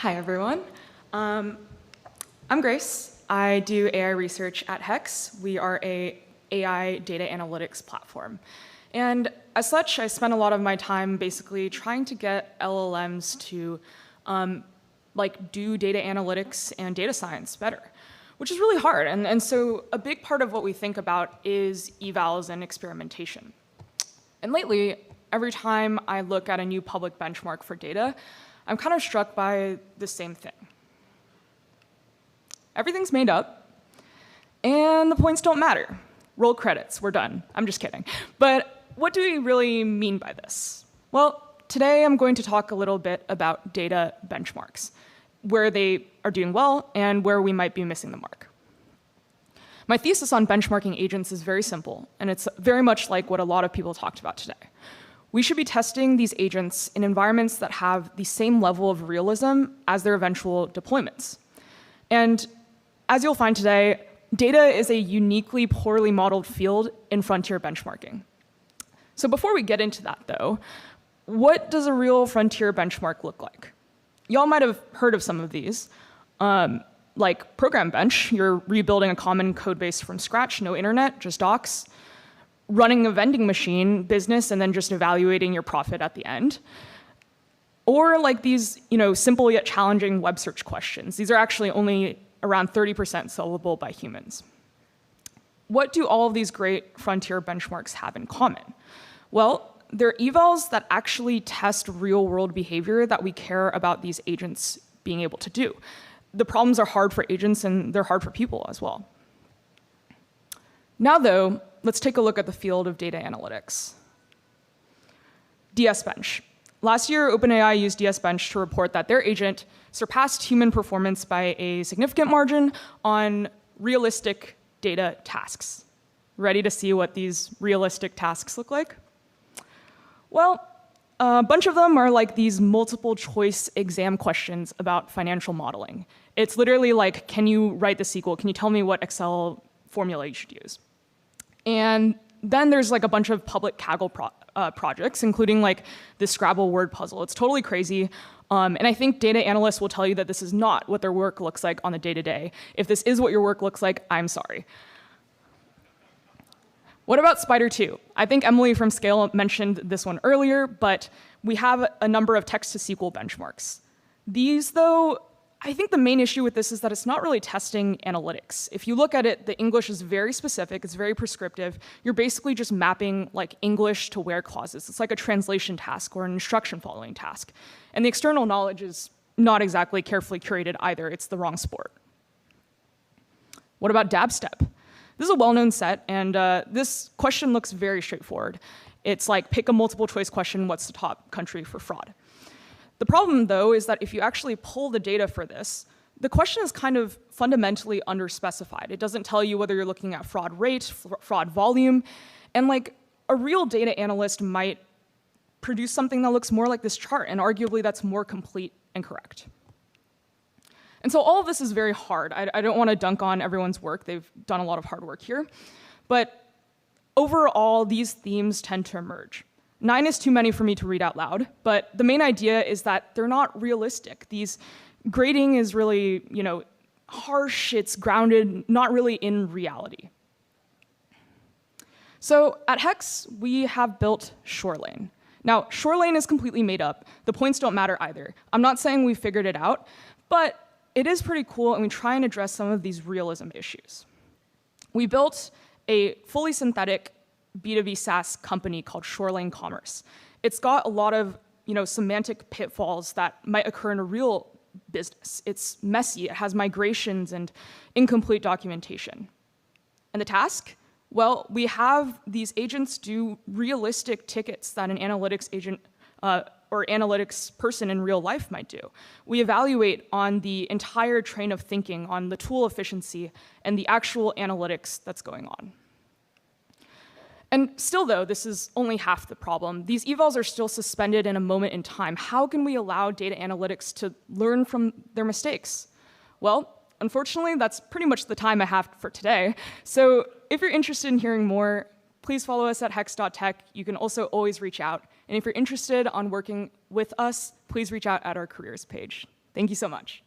Hi, everyone. I'm Grace. I do AI research at Hex. We are a AI data analytics platform. And as such, I spend a lot of my time basically trying to get LLMs to do data analytics and data science better, which is really hard. And so a big part of what we think about is evals and experimentation. And lately, every time I look at a new public benchmark for data, I'm kind of struck by the same thing. Everything's made up, and the points don't matter. Roll credits, we're done. I'm just kidding. But what do we really mean by this? Well, today I'm going to talk a little bit about data benchmarks, where they are doing well and where we might be missing the mark. My thesis on benchmarking agents is very simple, and it's very much like what a lot of people talked about today. We should be testing these agents in environments that have the same level of realism as their eventual deployments. And as you'll find today, data is a uniquely poorly modeled field in frontier benchmarking. So before we get into that, though, what does a real frontier benchmark look like? Y'all might have heard of some of these, like Program Bench. You're rebuilding a common code base from scratch, no internet, just docs. Running a vending machine business and then just evaluating your profit at the end. Or like these simple yet challenging web search questions. These are actually only around 30% solvable by humans. What do all of these great frontier benchmarks have in common? Well, they're evals that actually test real-world behavior that we care about these agents being able to do. The problems are hard for agents, and they're hard for people as well. Now, though, let's take a look at the field of data analytics. DSBench. Last year, OpenAI used DSBench to report that their agent surpassed human performance by a significant margin on realistic data tasks. Ready to see what these realistic tasks look like? Well, a bunch of them are like these multiple choice exam questions about financial modeling. It's literally like, can you write the SQL? Can you tell me what Excel formula you should use? And then there's like a bunch of public Kaggle projects, including like this Scrabble word puzzle. It's totally crazy. And I think data analysts will tell you that this is not what their work looks like on the day-to-day. If this is what your work looks like, I'm sorry. What about Spider 2? I think Emily from Scale mentioned this one earlier, but we have a number of text-to-SQL benchmarks. These, though, I think the main issue with this is that it's not really testing analytics. If you look at it, the English is very specific, it's very prescriptive. You're basically just mapping like English to where clauses. It's like a translation task or an instruction following task. And the external knowledge is not exactly carefully curated either. It's the wrong sport. What about DabStep? This is a well-known set, and this question looks very straightforward. It's like pick a multiple choice question, what's the top country for fraud? The problem, though, is that if you actually pull the data for this, the question is kind of fundamentally underspecified. It doesn't tell you whether you're looking at fraud rate, fraud volume, and like a real data analyst might produce something that looks more like this chart, and arguably that's more complete and correct. And so all of this is very hard. I don't want to dunk on everyone's work. They've done a lot of hard work here. But overall, these themes tend to emerge. 9 is too many for me to read out loud, but the main idea is that they're not realistic. These grading is really, harsh, it's grounded, not really in reality. So at Hex, we have built Shorelane. Now, Shorelane is completely made up. The points don't matter either. I'm not saying we figured it out, but it is pretty cool, and we try and address some of these realism issues. We built a fully synthetic B2B SaaS company called Shorelane Commerce. It's got a lot of semantic pitfalls that might occur in a real business. It's messy, it has migrations and incomplete documentation. And the task? Well, we have these agents do realistic tickets that an analytics agent or analytics person in real life might do. We evaluate on the entire train of thinking, on the tool efficiency, and the actual analytics that's going on. And still, though, this is only half the problem. These evals are still suspended in a moment in time. How can we allow data analytics to learn from their mistakes? Well, unfortunately, that's pretty much the time I have for today. So if you're interested in hearing more, please follow us at hex.tech. You can also always reach out. And if you're interested on working with us, please reach out at our careers page. Thank you. Thank you so much.